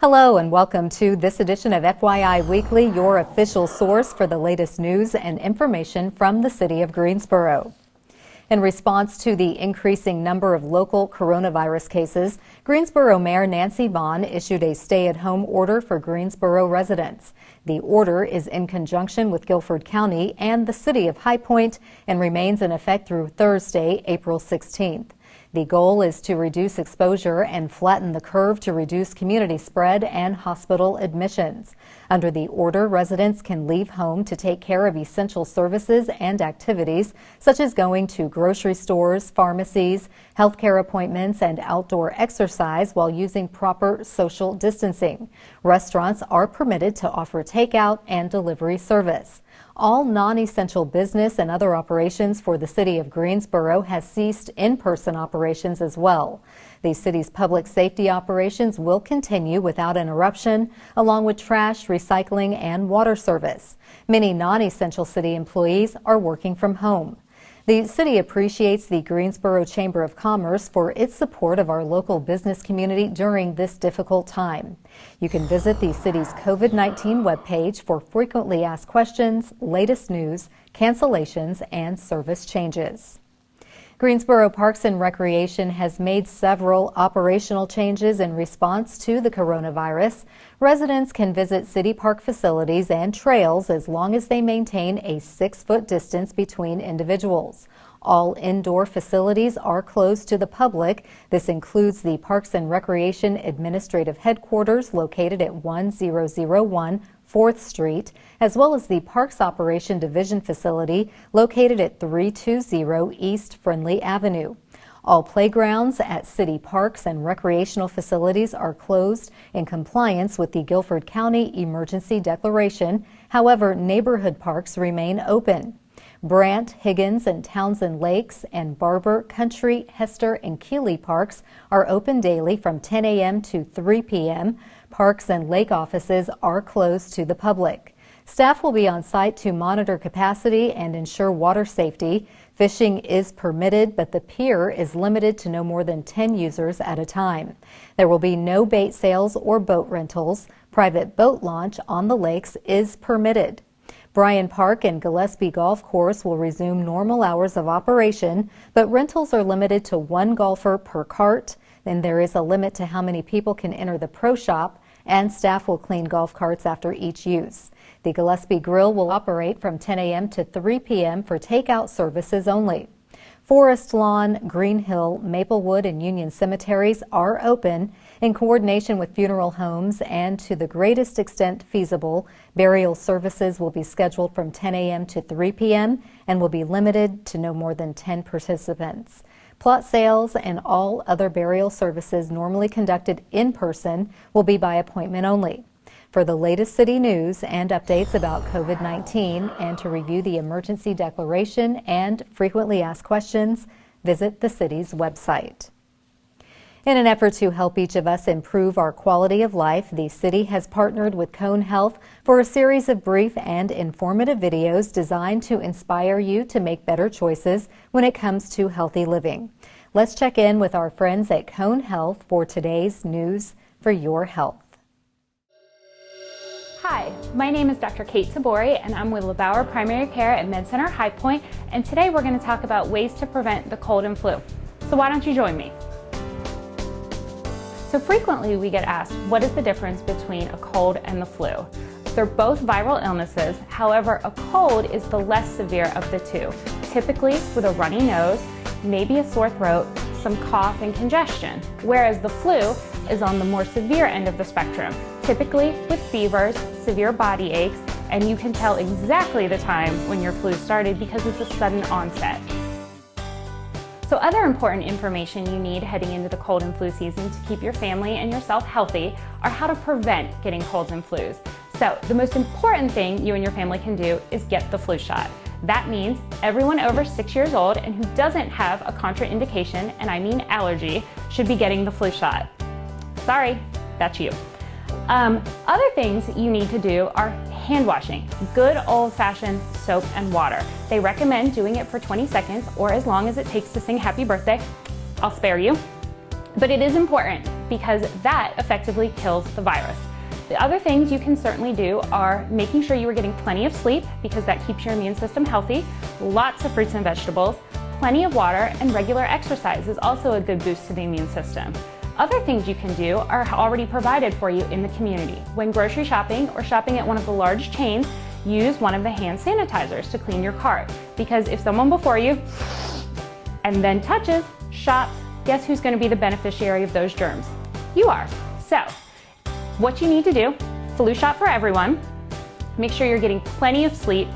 Hello and welcome to this edition of FYI Weekly, your official source for the latest news and information from the city of Greensboro. In response to the increasing number of local coronavirus cases, Greensboro Mayor Nancy Vaughn issued a stay-at-home order for Greensboro residents. The order is in conjunction with Guilford County and the city of High Point and remains in effect through Thursday, April 16th. The goal is to reduce exposure and flatten the curve to reduce community spread and hospital admissions. Under the order, residents can leave home to take care of essential services and activities, such as going to grocery stores, pharmacies, healthcare appointments, and outdoor exercise while using proper social distancing. Restaurants are permitted to offer takeout and delivery service. All non-essential business and other operations for the city of Greensboro has ceased in-person operations as well. The city's public safety operations will continue without interruption, along with trash, recycling, and water service. Many non-essential city employees are working from home. The city appreciates the Greensboro Chamber of Commerce for its support of our local business community during this difficult time. You can visit the city's COVID-19 webpage for frequently asked questions, latest news, cancellations, and service changes. Greensboro Parks and Recreation has made several operational changes in response to the coronavirus. Residents can visit city park facilities and trails as long as they maintain a 6-foot distance between individuals. All indoor facilities are closed to the public. This includes the Parks and Recreation Administrative Headquarters located at 1001 4th Street, as well as the Parks Operation Division facility located at 320 East Friendly Avenue. All playgrounds at city parks and recreational facilities are closed in compliance with the Guilford County Emergency Declaration. However, neighborhood parks remain open. Brant, Higgins, and Townsend Lakes and Barber, Country, Hester, and Keeley parks are open daily from 10 a.m. to 3 p.m. Parks and lake offices are closed to the public. Staff will be on site to monitor capacity and ensure water safety. Fishing is permitted, but the pier is limited to no more than 10 users at a time. There will be no bait sales or boat rentals. Private boat launch on the lakes is permitted. Bryan Park and Gillespie Golf Course will resume normal hours of operation, but rentals are limited to 1 golfer per cart. Then there is a limit to how many people can enter the pro shop, and staff will clean golf carts after each use. The Gillespie Grill will operate from 10 a.m. to 3 p.m. for takeout services only. Forest Lawn, Green Hill, Maplewood, and Union cemeteries are open in coordination with funeral homes, and to the greatest extent feasible, burial services will be scheduled from 10 a.m. to 3 p.m. and will be limited to no more than 10 participants. Plot sales and all other burial services normally conducted in person will be by appointment only. For the latest city news and updates about COVID-19 and to review the emergency declaration and frequently asked questions, visit the city's website. In an effort to help each of us improve our quality of life, the city has partnered with Cone Health for a series of brief and informative videos designed to inspire you to make better choices when it comes to healthy living. Let's check in with our friends at Cone Health for today's news for your health. Hi, my name is Dr. Kate Tabori and I'm with LeBauer Primary Care at MedCenter High Point, and today we're going to talk about ways to prevent the cold and flu. So why don't you join me? So frequently we get asked, what is the difference between a cold and the flu? They're both viral illnesses, however a cold is the less severe of the two, typically with a runny nose, maybe a sore throat, some cough and congestion, whereas the flu is on the more severe end of the spectrum, typically with fevers, severe body aches, and you can tell exactly the time when your flu started because it's a sudden onset. So other important information you need heading into the cold and flu season to keep your family and yourself healthy are how to prevent getting colds and flus. So the most important thing you and your family can do is get the flu shot. That means everyone over 6 years old and who doesn't have a contraindication, and I mean allergy, should be getting the flu shot. Sorry, that's you. Other things you need to do are hand washing, good old-fashioned soap and water. They recommend doing it for 20 seconds or as long as it takes to sing happy birthday. I'll spare you. But it is important because that effectively kills the virus. The other things you can certainly do are making sure you are getting plenty of sleep because that keeps your immune system healthy, lots of fruits and vegetables, plenty of water, and regular exercise is also a good boost to the immune system. Other things you can do are already provided for you in the community. When grocery shopping or shopping at one of the large chains, use one of the hand sanitizers to clean your cart because if someone before you and then touches, shops, guess who's going to be the beneficiary of those germs? You are. So, what you need to do, flu shot for everyone, make sure you're getting plenty of sleep,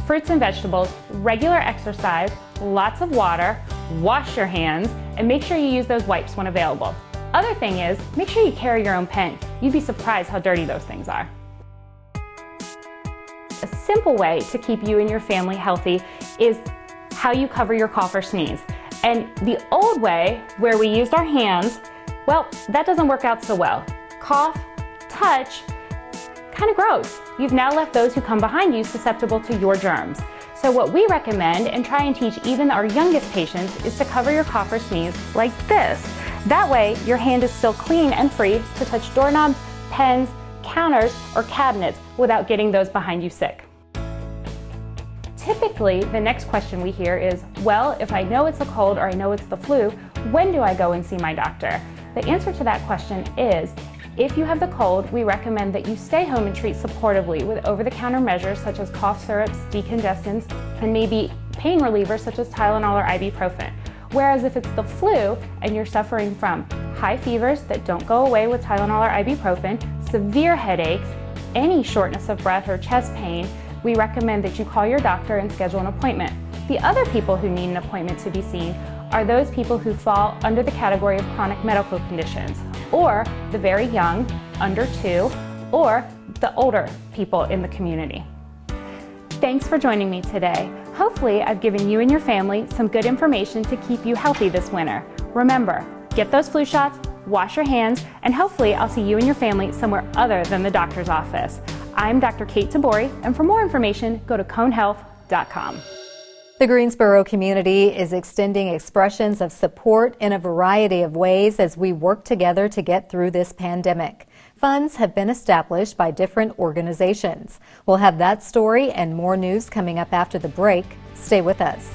fruits and vegetables, regular exercise, lots of water, wash your hands, and make sure you use those wipes when available. Other thing is, make sure you carry your own pen. You'd be surprised how dirty those things are. A simple way to keep you and your family healthy is how you cover your cough or sneeze. And the old way, where we used our hands, well, that doesn't work out so well. Cough, touch, kind of gross. You've now left those who come behind you susceptible to your germs. So what we recommend and try and teach even our youngest patients is to cover your cough or sneeze like this. That way, your hand is still clean and free to touch doorknobs, pens, counters, or cabinets without getting those behind you sick. Typically, the next question we hear is, well, if I know it's a cold or I know it's the flu, when do I go and see my doctor? The answer to that question is, if you have the cold, we recommend that you stay home and treat supportively with over-the-counter measures such as cough syrups, decongestants, and maybe pain relievers such as Tylenol or ibuprofen. Whereas if it's the flu and you're suffering from high fevers that don't go away with Tylenol or ibuprofen, severe headaches, any shortness of breath or chest pain, we recommend that you call your doctor and schedule an appointment. The other people who need an appointment to be seen are those people who fall under the category of chronic medical conditions, or the very young, under 2, or the older people in the community. Thanks for joining me today. Hopefully, I've given you and your family some good information to keep you healthy this winter. Remember, get those flu shots, wash your hands, and hopefully I'll see you and your family somewhere other than the doctor's office. I'm Dr. Kate Tabori, and for more information, go to conehealth.com. The Greensboro community is extending expressions of support in a variety of ways as we work together to get through this pandemic. Funds have been established by different organizations. We'll have that story and more news coming up after the break. Stay with us.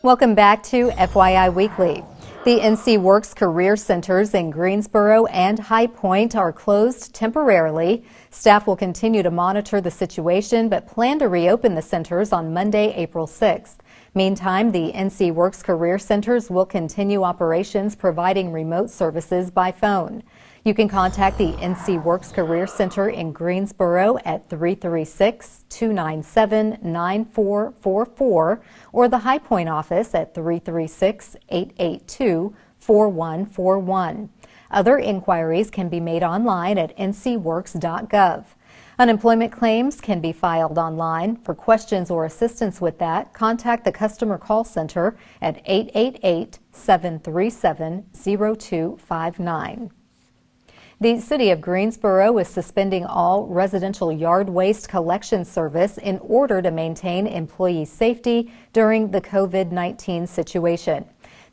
Welcome back to FYI Weekly. The NC Works Career Centers in Greensboro and High Point are closed temporarily. Staff will continue to monitor the situation but plan to reopen the centers on Monday, April 6th. Meantime, the NC Works Career Centers will continue operations providing remote services by phone. You can contact the NC Works Career Center in Greensboro at 336-297-9444 or the High Point office at 336-882-4141. Other inquiries can be made online at ncworks.gov. Unemployment claims can be filed online. For questions or assistance with that, contact the Customer Call Center at 888-737-0259. The City of Greensboro is suspending all residential yard waste collection service in order to maintain employee safety during the COVID-19 situation.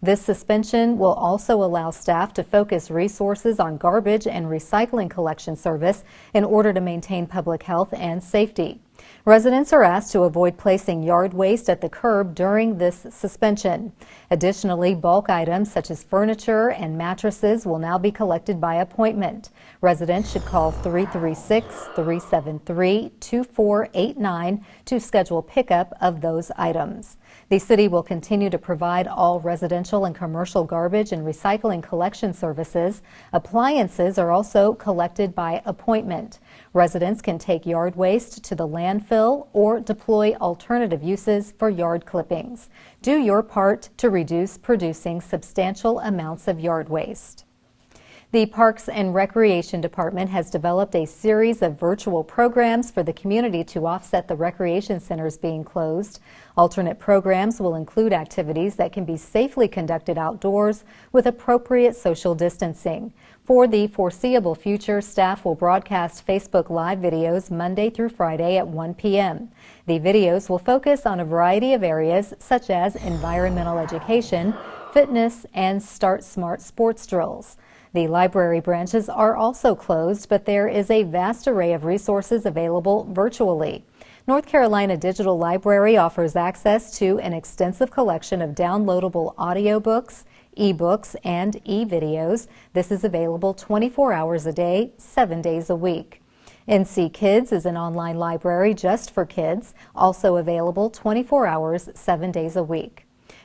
This suspension will also allow staff to focus resources on garbage and recycling collection service in order to maintain public health and safety. Residents are asked to avoid placing yard waste at the curb during this suspension. Additionally, bulk items such as furniture and mattresses will now be collected by appointment. Residents should call 336-373-2489 to schedule pickup of those items. The city will continue to provide all residential and commercial garbage and recycling collection services. Appliances are also collected by appointment. Residents can take yard waste to the landfill or deploy alternative uses for yard clippings. Do your part to reduce producing substantial amounts of yard waste. The Parks and Recreation Department has developed a series of virtual programs for the community to offset the recreation centers being closed. Alternate programs will include activities that can be safely conducted outdoors with appropriate social distancing. For the foreseeable future, staff will broadcast Facebook Live videos Monday through Friday at 1 p.m. The videos will focus on a variety of areas such as environmental education, fitness, and Start Smart sports drills. The library branches are also closed, but there is a vast array of resources available virtually. North Carolina Digital Library offers access to an extensive collection of downloadable audiobooks, e-books, and e-videos. This is available 24 hours a day, 7 days a week. NC Kids is an online library just for kids, also available 24 hours, 7 days a week.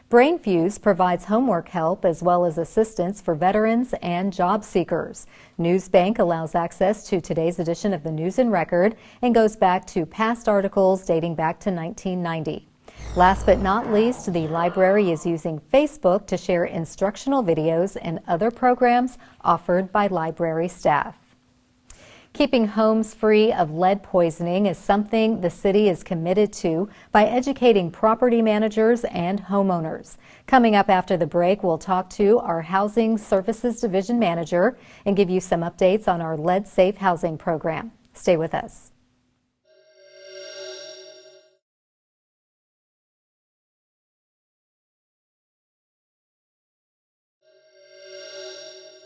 BrainFuse provides homework help as well as assistance for veterans and job seekers. Newsbank allows access to today's edition of the News and Record and goes back to past articles dating back to 1990. Last but not least, the library is using Facebook to share instructional videos and other programs offered by library staff. Keeping homes free of lead poisoning is something the city is committed to by educating property managers and homeowners. Coming up after the break, we'll talk to our Housing Services Division Manager and give you some updates on our lead-safe housing program. Stay with us.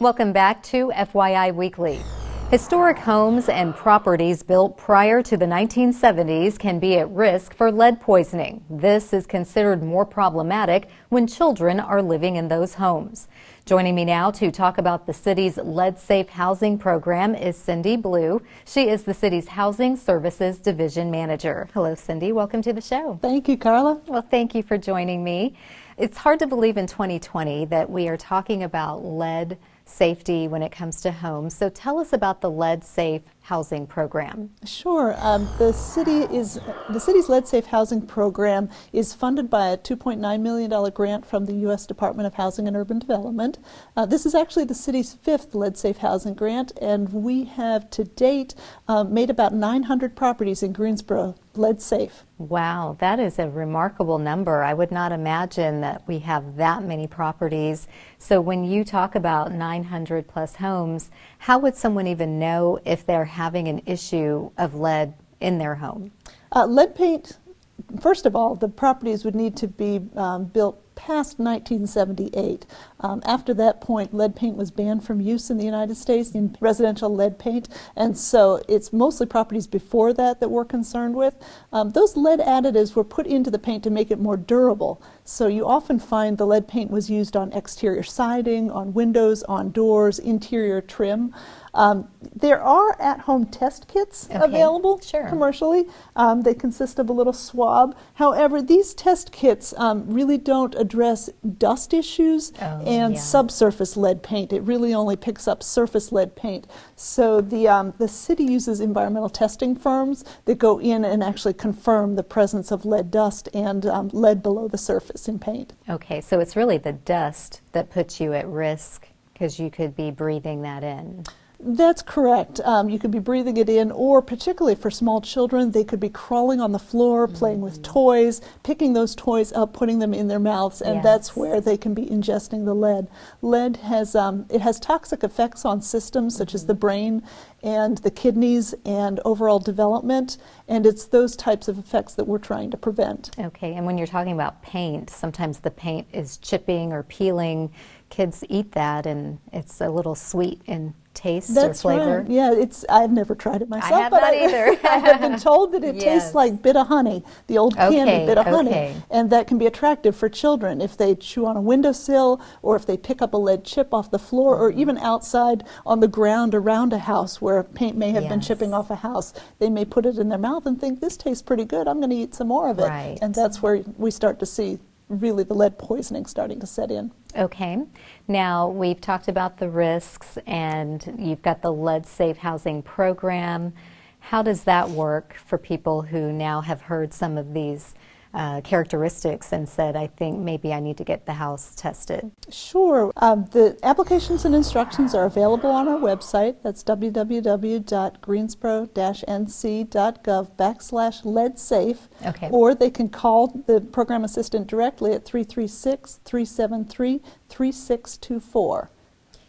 Welcome back to FYI Weekly. Historic homes and properties built prior to the 1970s can be at risk for lead poisoning. This is considered more problematic when children are living in those homes. Joining me now to talk about the city's lead-safe housing program is Cindy Blue. She is the city's Housing Services Division Manager. Hello, Cindy. Welcome to the show. Thank you, Carla. Well, thank you for joining me. It's hard to believe in 2020 that we are talking about lead safety when it comes to homes. So tell us about the Lead Safe Housing Program. Sure. The city's Lead Safe Housing Program is funded by a $2.9 million grant from the U.S. Department of Housing and Urban Development. This is actually the city's 5th Lead Safe Housing grant, and we have to date made about 900 properties in Greensboro lead safe. Wow, that is a remarkable number. I would not imagine that we have that many properties. So when you talk about 900 plus homes, how would someone even know if they're having an issue of lead in their home? Lead paint, first of all, the properties would need to be built past 1978. After that point, lead paint was banned from use in the United States in residential lead paint, and so it's mostly properties before that we're concerned with. Those lead additives were put into the paint to make it more durable, so you often find the lead paint was used on exterior siding, on windows, on doors, interior trim. There are at-home test kits available commercially. They consist of a little swab. However, these test kits really don't address dust issues and subsurface lead paint. It really only picks up surface lead paint. So the city uses environmental testing firms that go in and actually confirm the presence of lead dust and lead below the surface in paint. Okay, so it's really the dust that puts you at risk because you could be breathing that in. That's correct. You could be breathing it in, or particularly for small children, they could be crawling on the floor, playing with toys, picking those toys up, putting them in their mouths, and that's where they can be ingesting the lead. Lead has toxic effects on systems such as the brain and the kidneys and overall development, and it's those types of effects that we're trying to prevent. Okay, and when you're talking about paint, sometimes the paint is chipping or peeling. Kids eat that, and it's a little sweet in taste or flavor. Right. Yeah, I've never tried it myself. I have not either. I have been told that it tastes like bit of honey, the old candy bit of honey, and that can be attractive for children if they chew on a windowsill or if they pick up a lead chip off the floor or even outside on the ground around a house where paint may have been chipping off a house. They may put it in their mouth and think, this tastes pretty good, I'm going to eat some more of it. Right. And that's where we start to see really the lead poisoning starting to set in. Okay. Now, we've talked about the risks, and you've got the Lead Safe Housing Program. How does that work for people who now have heard some of these characteristics and said, I think maybe I need to get the house tested? Sure. The applications and instructions are available on our website. That's www.greensboro-nc.gov/leadsafe. Okay. Or they can call the program assistant directly at 336-373-3624.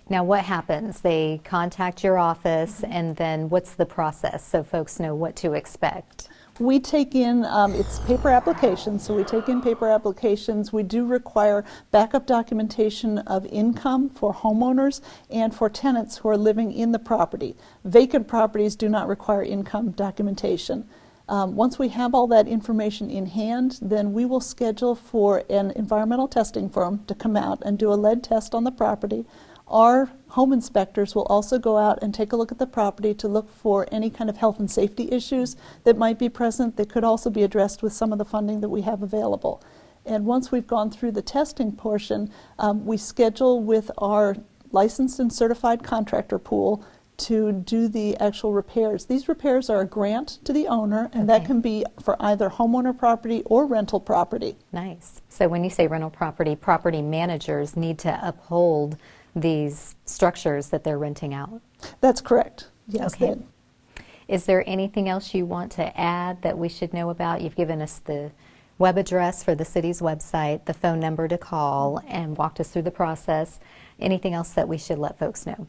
Now, what happens? They contact your office, and then what's the process so folks know what to expect? We take in, it's paper applications, so we take in paper applications. We do require backup documentation of income for homeowners and for tenants who are living in the property. Vacant properties do not require income documentation. Once we have all that information in hand, then we will schedule for an environmental testing firm to come out and do a lead test on the property. Our home inspectors will also go out and take a look at the property to look for any kind of health and safety issues that might be present that could also be addressed with some of the funding that we have available. And once we've gone through the testing portion, we schedule with our licensed and certified contractor pool to do the actual repairs. These repairs are a grant to the owner, and that can be for either homeowner property or rental property. Nice. So when you say rental property, property managers need to uphold these structures that they're renting out? That's correct. Yes. Okay. Is there anything else you want to add that we should know about? You've given us the web address for the city's website, the phone number to call, and walked us through the process. Anything else that we should let folks know?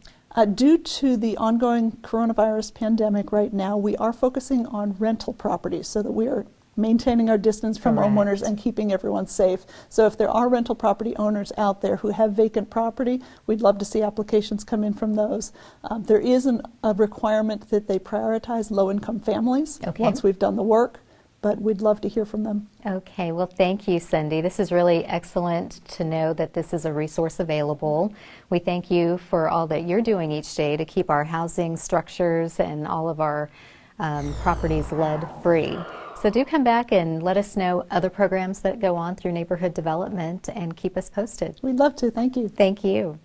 Due to the ongoing coronavirus pandemic right now, we are focusing on rental properties so that we are maintaining our distance from homeowners and keeping everyone safe. So if there are rental property owners out there who have vacant property, we'd love to see applications come in from those. There is a requirement that they prioritize low-income families once we've done the work, but we'd love to hear from them. Okay, well, thank you, Cindy. This is really excellent to know that this is a resource available. We thank you for all that you're doing each day to keep our housing structures and all of our properties lead-free. So do come back and let us know other programs that go on through neighborhood development and keep us posted. We'd love to. Thank you. Thank you.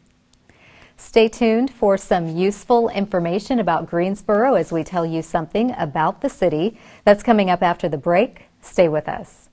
Stay tuned for some useful information about Greensboro as we tell you something about the city. That's coming up after the break. Stay with us.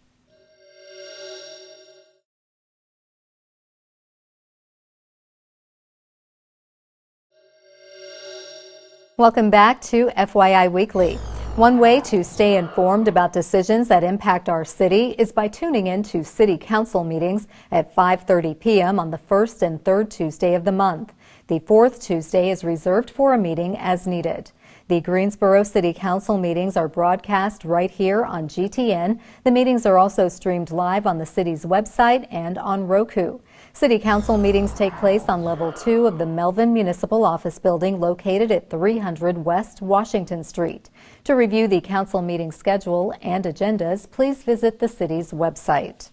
Welcome back to FYI Weekly. One way to stay informed about decisions that impact our city is by tuning in to City Council meetings at 5:30 p.m. on the first and third Tuesday of the month. The fourth Tuesday is reserved for a meeting as needed. The Greensboro City Council meetings are broadcast right here on GTN. The meetings are also streamed live on the city's website and on Roku. City Council meetings take place on Level 2 of the Melvin Municipal Office Building located at 300 West Washington Street. To review the council meeting schedule and agendas, please visit the city's website.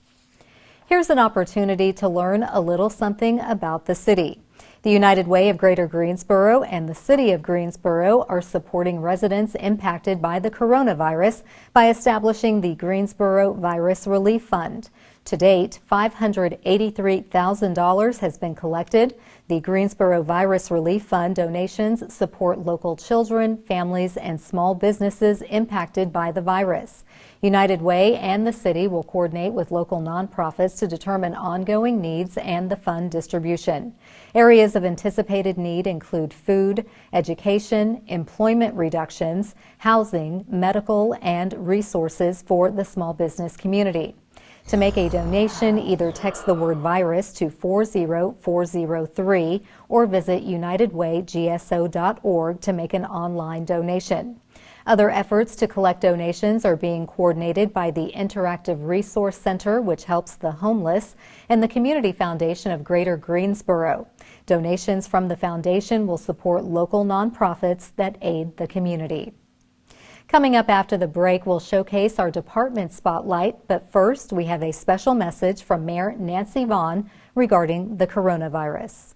Here's an opportunity to learn a little something about the city. The United Way of Greater Greensboro and the City of Greensboro are supporting residents impacted by the coronavirus by establishing the Greensboro Virus Relief Fund. To date, $583,000 has been collected. The Greensboro Virus Relief Fund donations support local children, families, and small businesses impacted by the virus. United Way and the city will coordinate with local nonprofits to determine ongoing needs and the fund distribution. Areas of anticipated need include food, education, employment reductions, housing, medical, and resources for the small business community. To make a donation, either text the word virus to 40403 or visit unitedwaygso.org to make an online donation. Other efforts to collect donations are being coordinated by the Interactive Resource Center, which helps the homeless, and the Community Foundation of Greater Greensboro. Donations from the foundation will support local nonprofits that aid the community. Coming up after the break, we'll showcase our department spotlight, but first we have a special message from Mayor Nancy Vaughn regarding the coronavirus.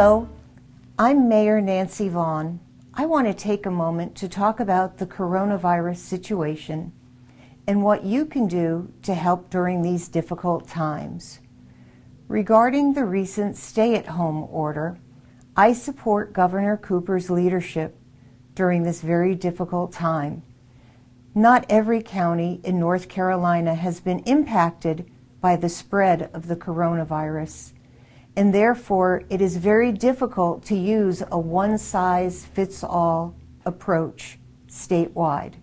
Hello, I'm Mayor Nancy Vaughn. I want to take a moment to talk about the coronavirus situation and what you can do to help during these difficult times. Regarding the recent stay-at-home order, I support Governor Cooper's leadership during this very difficult time. Not every county in North Carolina has been impacted by the spread of the coronavirus, and therefore it is very difficult to use a one-size-fits-all approach statewide.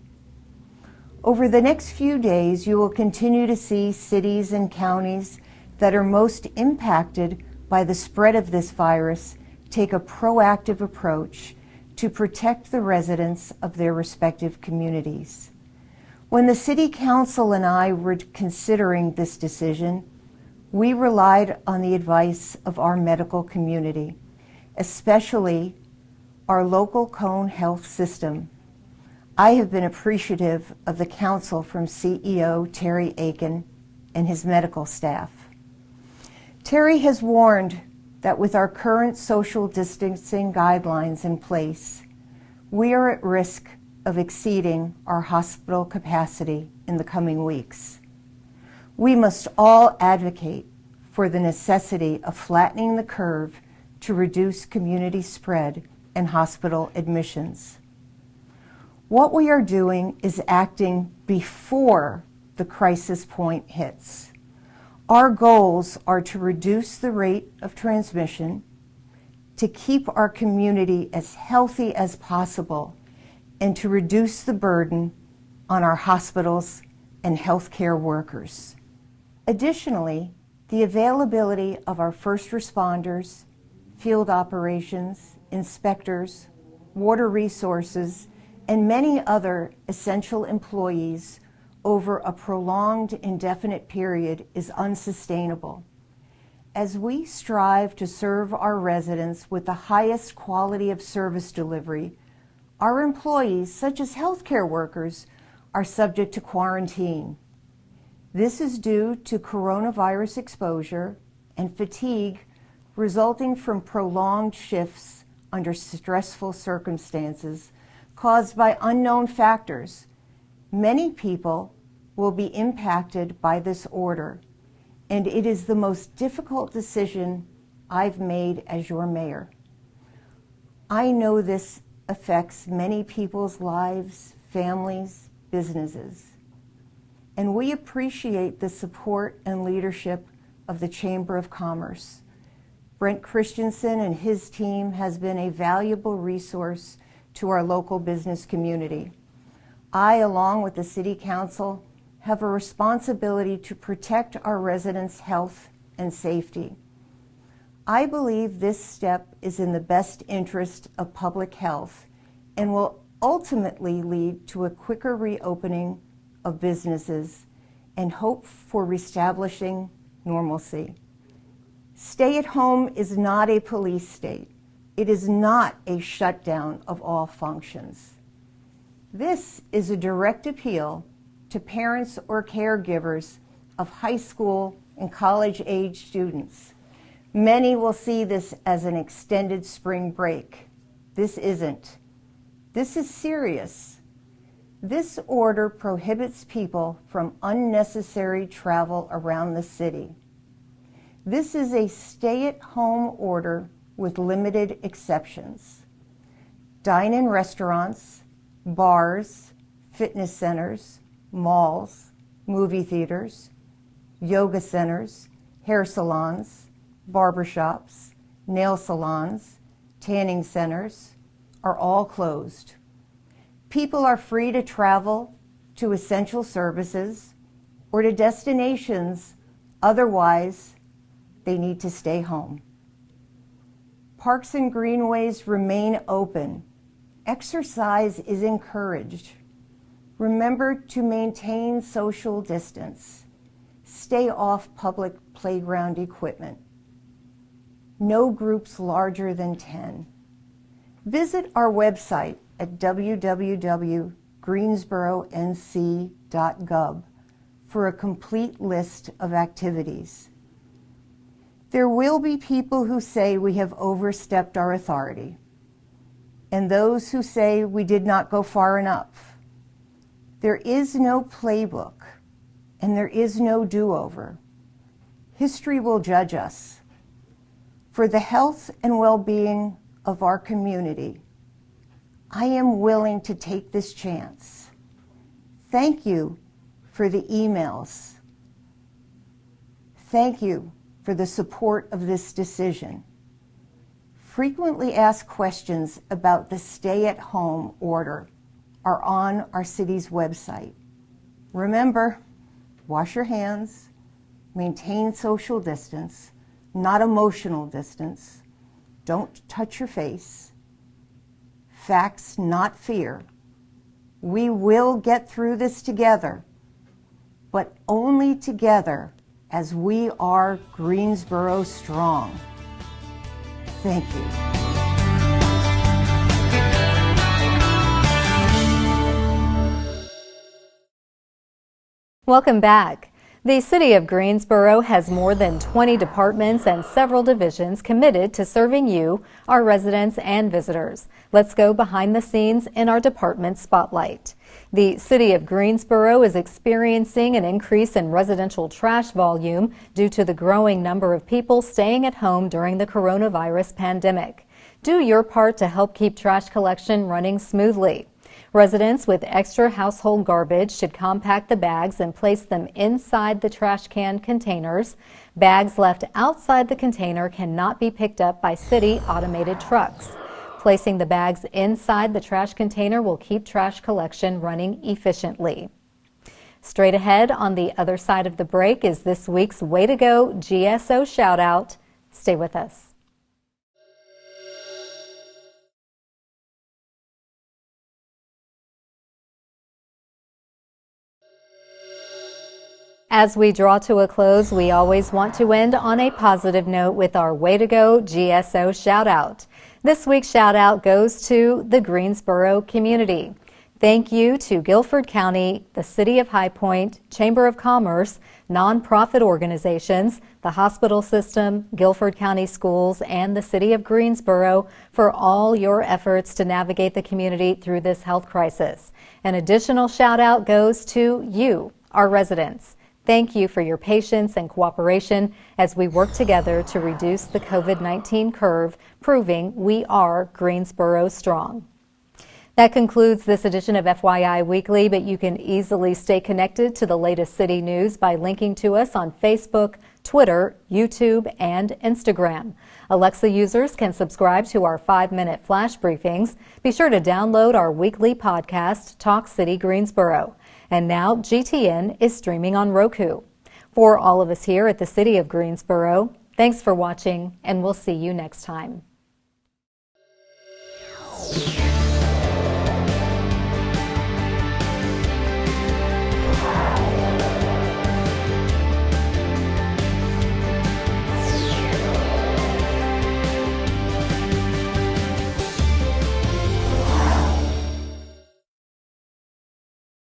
Over the next few days, you will continue to see cities and counties that are most impacted by the spread of this virus take a proactive approach to protect the residents of their respective communities. When the City Council and I were considering this decision, we relied on the advice of our medical community, especially our local cone health system. I have been appreciative of the counsel from CEO Terry Aiken and his medical staff. Terry has warned that with our current social distancing guidelines in place, we are at risk of exceeding our hospital capacity in the coming weeks. We must all advocate for the necessity of flattening the curve to reduce community spread and hospital admissions. What we are doing is acting before the crisis point hits. Our goals are to reduce the rate of transmission, to keep our community as healthy as possible, and to reduce the burden on our hospitals and healthcare workers. Additionally, the availability of our first responders, field operations, inspectors, water resources, and many other essential employees over a prolonged, indefinite period is unsustainable. As we strive to serve our residents with the highest quality of service delivery, our employees, such as healthcare workers, are subject to quarantine. This is due to coronavirus exposure and fatigue resulting from prolonged shifts under stressful circumstances caused by unknown factors. Many people will be impacted by this order, and it is the most difficult decision I've made as your mayor. I know this affects many people's lives, families, businesses, and we appreciate the support and leadership of the Chamber of Commerce. Brent Christensen and his team has been a valuable resource to our local business community. I, along with the City Council, have a responsibility to protect our residents' health and safety. I believe this step is in the best interest of public health and will ultimately lead to a quicker reopening of businesses and hope for reestablishing normalcy. Stay at home is not a police state. It is not a shutdown of all functions. This is a direct appeal to parents or caregivers of high school and college-age students. Many will see this as an extended spring break. This isn't. This is serious. This order prohibits people from unnecessary travel around the city. This is a stay-at-home order with limited exceptions. Dine-in restaurants, bars, fitness centers, malls, movie theaters, yoga centers, hair salons, barbershops, nail salons, tanning centers are all closed. People are free to travel to essential services or to destinations, otherwise they need to stay home. Parks and greenways remain open. Exercise is encouraged. Remember to maintain social distance. Stay off public playground equipment. No groups larger than 10. Visit our website at www.greensboronc.gov for a complete list of activities. There will be people who say we have overstepped our authority, and those who say we did not go far enough. There is no playbook, and there is no do-over. History will judge us. For the health and well-being of our community, I am willing to take this chance. Thank you for the emails. Thank you for the support of this decision. Frequently asked questions about the stay-at-home order are on our city's website. Remember, wash your hands, maintain social distance, not emotional distance. Don't touch your face. Facts, not fear. We will get through this together, but only together as we are Greensboro strong. Thank you. Welcome back. The City of Greensboro has more than 20 departments and several divisions committed to serving you, our residents and visitors. Let's go behind the scenes in our department spotlight. The City of Greensboro is experiencing an increase in residential trash volume due to the growing number of people staying at home during the coronavirus pandemic. Do your part to help keep trash collection running smoothly. Residents with extra household garbage should compact the bags and place them inside the trash can containers. Bags left outside the container cannot be picked up by city automated trucks. Placing the bags inside the trash container will keep trash collection running efficiently. Straight ahead on the other side of the break is this week's Way to Go GSO shout out. Stay with us. As we draw to a close, we always want to end on a positive note with our Way to Go GSO shout out. This week's shout out goes to the Greensboro community. Thank you to Guilford County, the City of High Point, Chamber of Commerce, nonprofit organizations, the hospital system, Guilford County Schools, and the City of Greensboro for all your efforts to navigate the community through this health crisis. An additional shout out goes to you, our residents. Thank you for your patience and cooperation as we work together to reduce the COVID-19 curve, proving we are Greensboro strong. That concludes this edition of FYI Weekly, but you can easily stay connected to the latest city news by linking to us on Facebook, Twitter, YouTube, and Instagram. Alexa users can subscribe to our 5-minute flash briefings. Be sure to download our weekly podcast, Talk City Greensboro. And now GTN is streaming on Roku. For all of us here at the City of Greensboro, thanks for watching, and we'll see you next time.